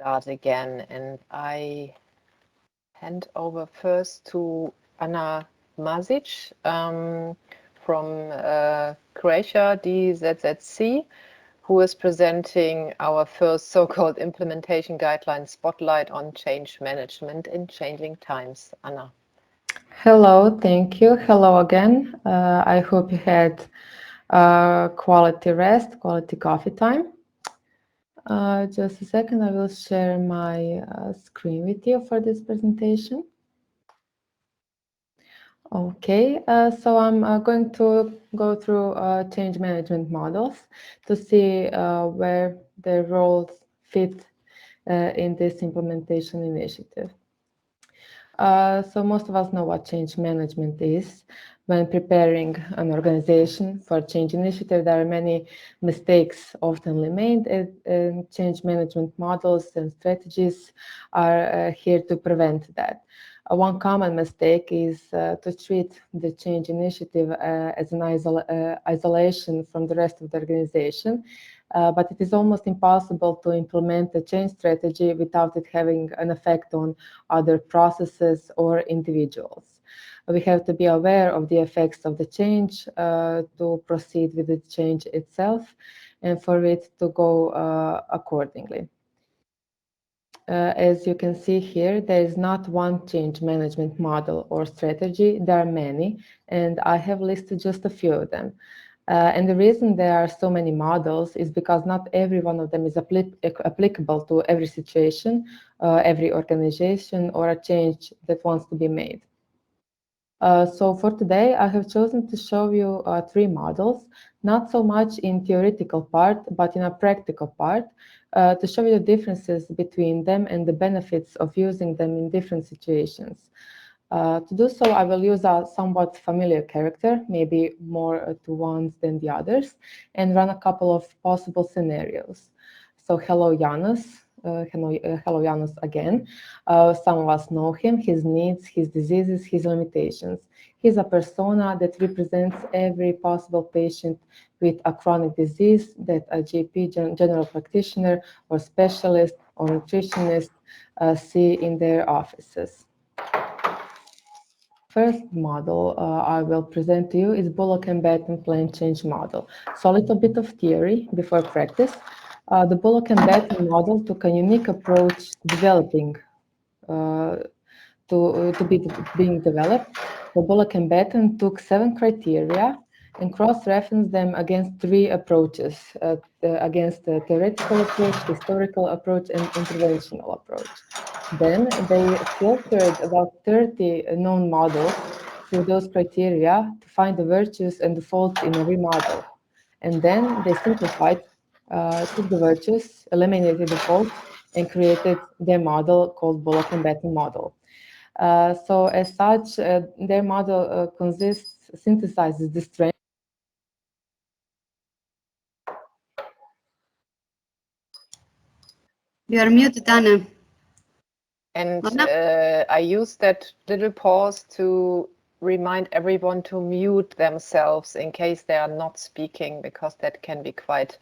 start again, and I hand over first to Ana Mašić from Croatia, DZZC, who is presenting our first so-called implementation guideline spotlight on change management in changing times. Ana. Hello, thank you. Hello again. I hope you had quality rest, quality coffee time. Just a second, I will share my screen with you for this presentation. Okay, so I'm going to go through change management models to see where their roles fit in this implementation initiative. So most of us know what change management is. When preparing an organization for change initiative, there are many mistakes often made, and change management models and strategies are here to prevent that. One common mistake is to treat the change initiative as an isolation from the rest of the organization. But it is almost impossible to implement a change strategy without it having an effect on other processes or individuals. We have to be aware of the effects of the change to proceed with the change itself and for it to go accordingly. As you can see here, there is not one change management model or strategy. There are many, and I have listed just a few of them. And the reason there are so many models is because not every one of them is applicable to every situation, every organization, or a change that wants to be made. So for today, I have chosen to show you 3 models, not so much in theoretical part, but in a practical part, to show you the differences between them and the benefits of using them in different situations. To do so, I will use a somewhat familiar character, maybe more to ones than the others, and run a couple of possible scenarios. So hello, Janus. Hello, Janus again. Some of us know him, his needs, his diseases, his limitations. He's a persona that represents every possible patient with a chronic disease that a GP, general practitioner, or specialist or nutritionist see in their offices. First model I will present to you is Bullock and Batten plan change model. So a little bit of theory before practice. The Bullock and Batten model took a unique approach developing being developed. The Bullock and Batten took 7 criteria and cross-referenced them against 3 approaches, against the theoretical approach, historical approach, and interventional approach. Then they filtered about 30 known models through those criteria to find the virtues and the faults in every model. And then they simplified, took the virtues, eliminated the faults, and created their model called Bullock and Batten model. So as such, their model synthesizes the strength. You are muted, Anna. And I use that little pause to remind everyone to mute themselves in case they are not speaking, because that can be quite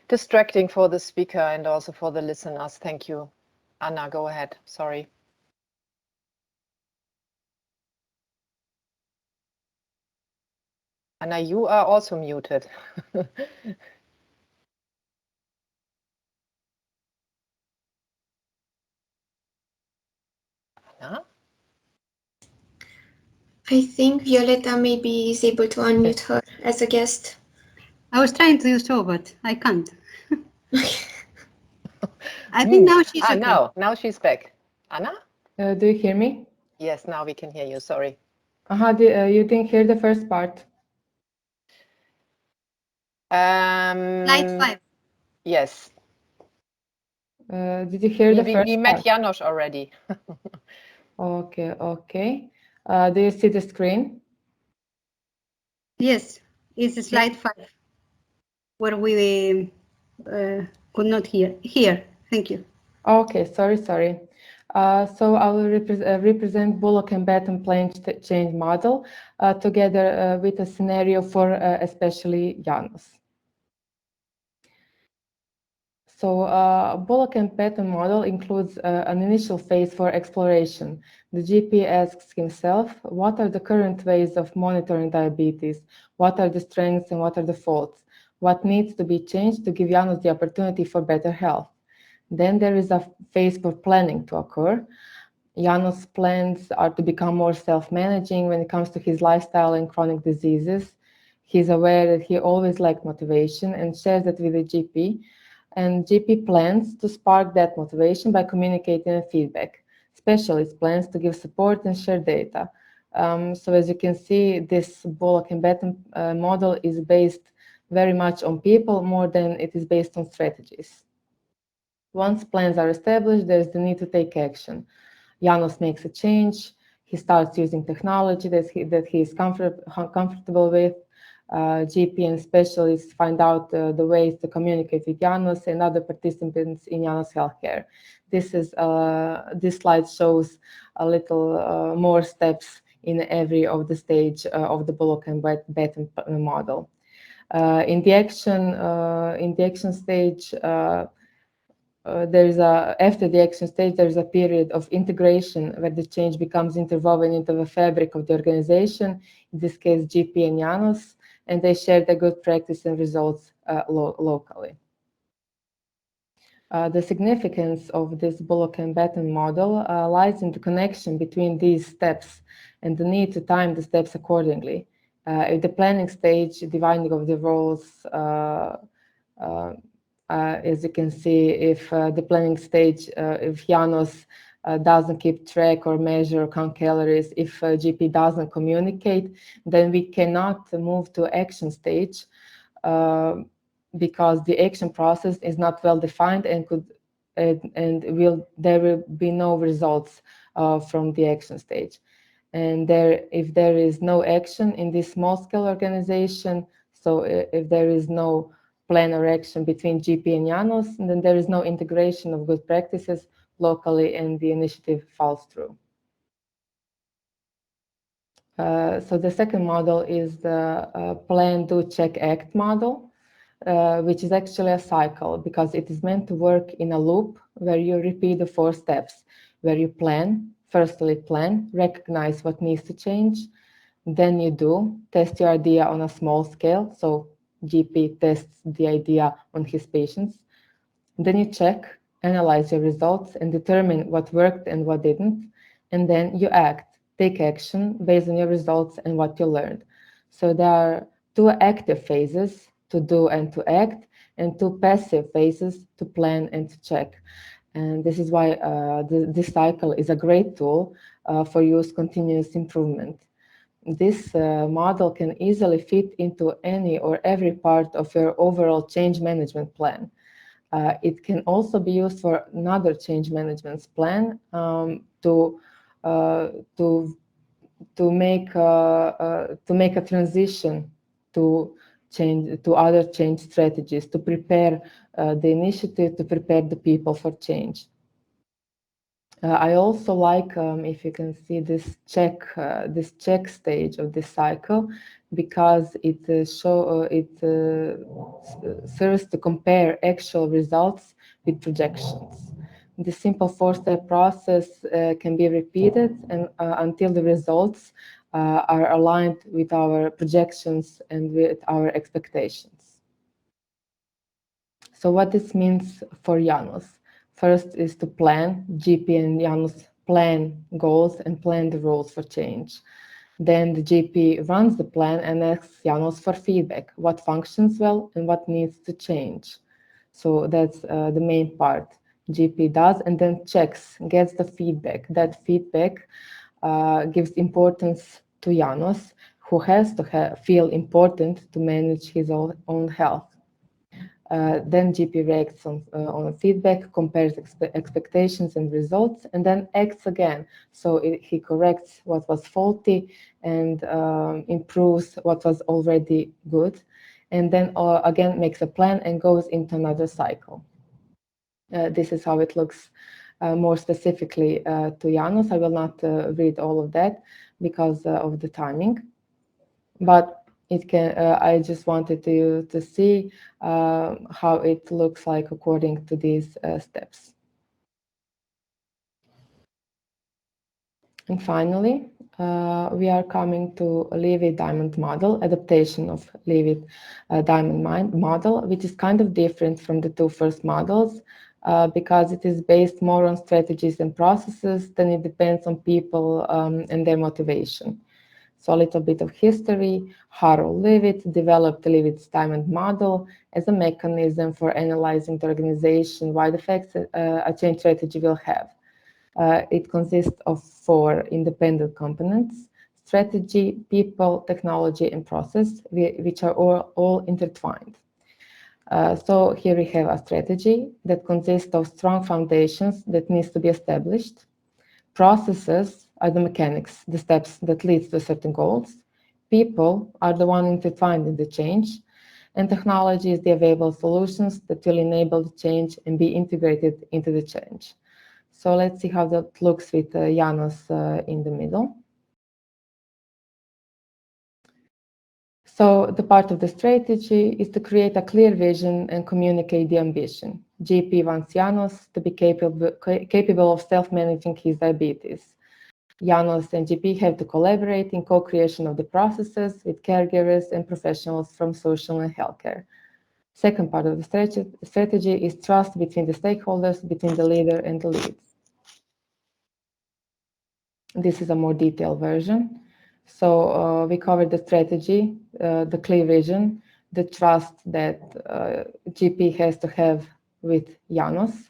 distracting for the speaker and also for the listeners. Thank you. Anna, go ahead. Sorry. Anna, you are also muted. Anna? I think Violeta maybe is able to unmute her as a guest. I was trying to do so, but I can't. I think now she's okay. Now she's back. Anna? Do you hear me? Yes, now we can hear you. Sorry. You didn't hear the first part? Slide 5. Yes. Did you hear the first part? We met Janos already. Okay. Do you see the screen? Yes, it's slide 5, where we could not hear. Here, thank you. Okay, sorry. So I will represent Bullock and Batten plan change model together with a scenario for especially Janos. So Bullock and Patton model includes an initial phase for exploration. The GP asks himself, what are the current ways of monitoring diabetes? What are the strengths and what are the faults? What needs to be changed to give Janos the opportunity for better health? Then there is a phase for planning to occur. Janos' plans are to become more self-managing when it comes to his lifestyle and chronic diseases. He's aware that he always lacked motivation and shares that with the GP. And GP plans to spark that motivation by communicating and feedback. Specialist plans to give support and share data. So as you can see, this Bullock and Patton model is based very much on people more than it is based on strategies. Once plans are established, there is the need to take action. Janos makes a change. He starts using technology that he is comfortable with. GP and specialists find out the ways to communicate with Janos and other participants in Janos healthcare. This slide shows a little more steps in every of the stage of the Bullock and Patton model. In the action stage, after the action stage, there is a period of integration where the change becomes interwoven into the fabric of the organization, in this case, GP and Janos, and they share the good practice and results locally. The significance of this Bullock and Patton model lies in the connection between these steps and the need to time the steps accordingly. At the planning stage, dividing of the roles, as you can see, if the planning stage, if Janos doesn't keep track or measure or count calories, if GP doesn't communicate, then we cannot move to action stage because the action process is not well defined and there will be no results from the action stage. And if there is no action in this small-scale organization, so if there is no plan or action between GP and Janos, then there is no integration of good practices locally and the initiative falls through. So the second model is the plan, do, check, act model, which is actually a cycle because it is meant to work in a loop where you repeat the 4 steps, where you plan, firstly plan, recognize what needs to change, then you do, test your idea on a small scale, so GP tests the idea on his patients. Then you check, analyze your results, and determine what worked and what didn't. And then you act, take action based on your results and what you learned. So there are 2 active phases, to do and to act, and 2 passive phases, to plan and to check. And this is why this cycle is a great tool for use continuous improvement. This model can easily fit into any or every part of your overall change management plan. It can also be used for another change management plan to make a transition to other change strategies, to prepare the initiative, to prepare the people for change. I also like, if you can see this check stage of this cycle, because it serves to compare actual results with projections. The simple 4-step process can be repeated and until the results are aligned with our projections and with our expectations. So what this means for Janos? First is to plan. GP and Janos plan goals and plan the rules for change. Then the GP runs the plan and asks Janos for feedback, what functions well and what needs to change. So that's the main part. GP does and then checks, gets the feedback. That feedback gives importance to Janos, who has to feel important to manage his own health. Then GP reacts on feedback, compares expectations and results, and then acts again. So he corrects what was faulty and improves what was already good, and then again makes a plan and goes into another cycle. This is how it looks more specifically to Janos. I will not read all of that because of the timing. But I just wanted you to see how it looks like according to these steps. And finally, we are coming to a Levy-Diamond model, adaptation of Levy-Diamond model, which is kind of different from the two first models because it is based more on strategies and processes than it depends on people and their motivation. So a little bit of history. Harold Levitt developed the Levitt-Diamond model as a mechanism for analyzing the organization-wide effects a change strategy will have. It consists of 4 independent components: strategy, people, technology, and process, which are all intertwined. So here we have a strategy that consists of strong foundations that needs to be established. Processes are the mechanics, the steps that lead to certain goals. People are the one intertwined in the change. And technology is the available solutions that will enable the change and be integrated into the change. So let's see how that looks with Janos in the middle. So the part of the strategy is to create a clear vision and communicate the ambition. GP wants Janos to be capable of self-managing his diabetes. Janos and GP have to collaborate in co-creation of the processes with caregivers and professionals from social and healthcare. Second part of the strategy is trust between the stakeholders, between the leader and the leads. This is a more detailed version. So we covered the strategy, the clear vision, the trust that GP has to have with Janos.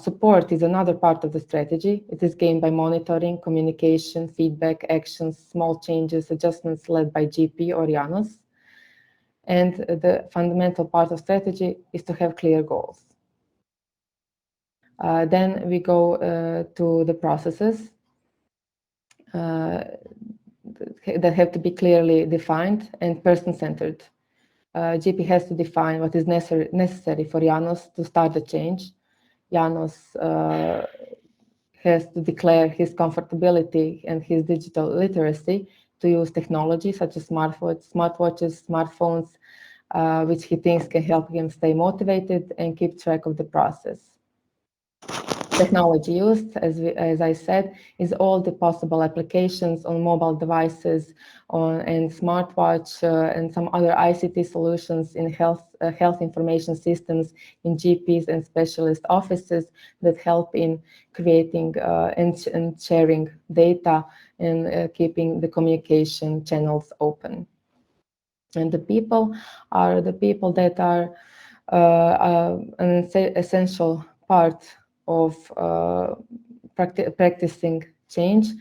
Support is another part of the strategy. It is gained by monitoring, communication, feedback, actions, small changes, adjustments led by GP or Janos. And the fundamental part of strategy is to have clear goals. Then we go to the processes that have to be clearly defined and person-centered. GP has to define what is necessary for Janos to start the change. Janos has to declare his comfortability and his digital literacy to use technology such as smartwatches, smartphones, which he thinks can help him stay motivated and keep track of the process. Technology used, as I said, is all the possible applications on mobile devices and smartwatch and some other ICT solutions in health information systems in GPs and specialist offices that help in creating and sharing data and keeping the communication channels open. And the people are the people that are an essential part of practicing change.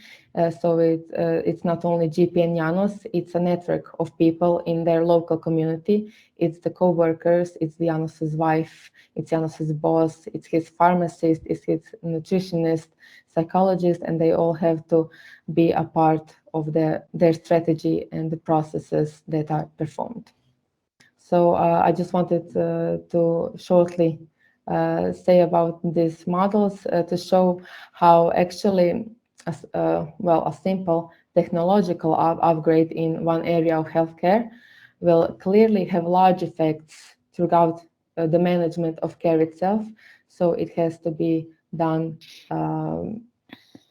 So it's not only GP and Janos, it's a network of people in their local community. It's the co-workers, it's Janos's wife, it's Janos's boss, it's his pharmacist, it's his nutritionist, psychologist, and they all have to be a part of their strategy and the processes that are performed. So I just wanted to shortly say about these models to show how actually a simple technological upgrade in one area of healthcare will clearly have large effects throughout the management of care itself. So it has to be done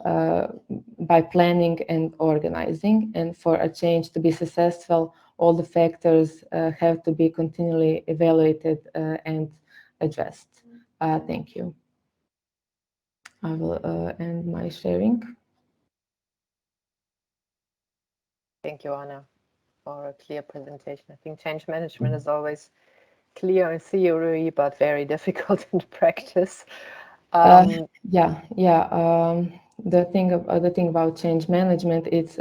by planning and organizing. And for a change to be successful, all the factors have to be continually evaluated and addressed. Thank you. I will end my sharing. Thank you, Anna, for a clear presentation. I think change management is always clear in theory, but very difficult in practice. The thing about change management, it's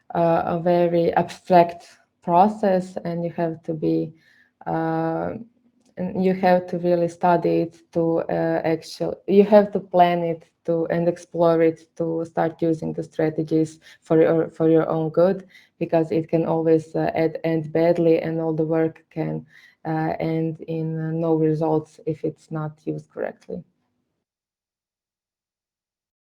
a very abstract process, and you have to be and you have to really study it to you have to plan it and explore it to start using the strategies for your own good, because it can always end badly, and all the work can end in no results if it's not used correctly.